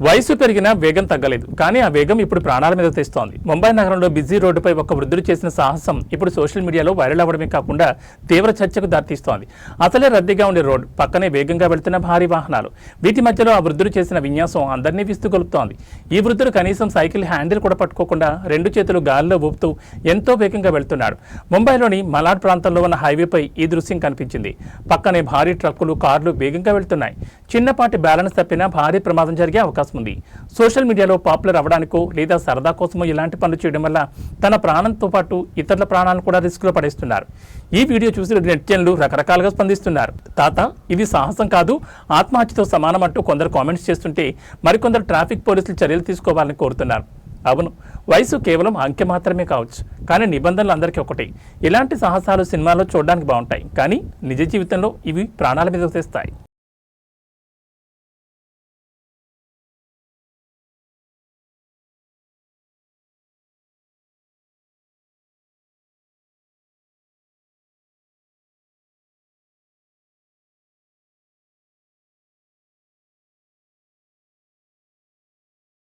వయసు పెరిగినా వేగం తగ్గలేదు, కానీ ఆ వేగం ఇప్పుడు ప్రాణాల మీద తెస్తోంది. ముంబై నగరంలో బిజీ రోడ్డుపై ఒక వృద్ధుడు చేసిన సాహసం ఇప్పుడు సోషల్ మీడియాలో వైరల్ అవ్వడమే కాకుండా తీవ్ర చర్చకు దారితీస్తోంది. అసలే రద్దీగా ఉండే రోడ్డు పక్కనే వేగంగా వెళ్తున్న భారీ వాహనాలు, వీటి మధ్యలో ఆ వృద్ధుడు చేసిన విన్యాసం అందరినీ విస్తుగొలుపుతోంది. ఈ వృద్ధుడు కనీసం సైకిల్ హ్యాండిల్ కూడా పట్టుకోకుండా రెండు చేతులు గాలిలో ఊపుతూ ఎంతో వేగంగా వెళ్తున్నాడు. ముంబైలోని మలాడ్ ప్రాంతంలో ఉన్న హైవేపై ఈ దృశ్యం కనిపించింది. పక్కనే భారీ ట్రక్కులు, కార్లు వేగంగా వెళ్తున్నాయి. చిన్నపాటి బ్యాలెన్స్ తప్పినా భారీ ప్రమాదం జరిగే అవకాశం ఉంది. సోషల్ మీడియాలో పాపులర్ అవ్వడానికో లేదా సరదా కోసమో ఇలాంటి పనులు చేయడం వల్ల తన ప్రాణంతో పాటు ఇతరుల ప్రాణాలను కూడా రిస్క్లో పడేస్తున్నారు. ఈ వీడియో చూసి నెటిజన్లు రకరకాలుగా స్పందిస్తున్నారు. తాత, ఇది సాహసం కాదు, ఆత్మహత్యతో సమానం అంటూ కొందరు కామెంట్స్ చేస్తుంటే మరికొందరు ట్రాఫిక్ పోలీసులు చర్యలు తీసుకోవాలని కోరుతున్నారు. అవును, వయసు కేవలం అంకె మాత్రమే కావచ్చు, కానీ నిబంధనలు అందరికీ ఒకటే. ఇలాంటి సాహసాలు సినిమాలో చూడడానికి బాగుంటాయి, కానీ నిజ జీవితంలో ఇవి ప్రాణాల మీద తెస్తాయి.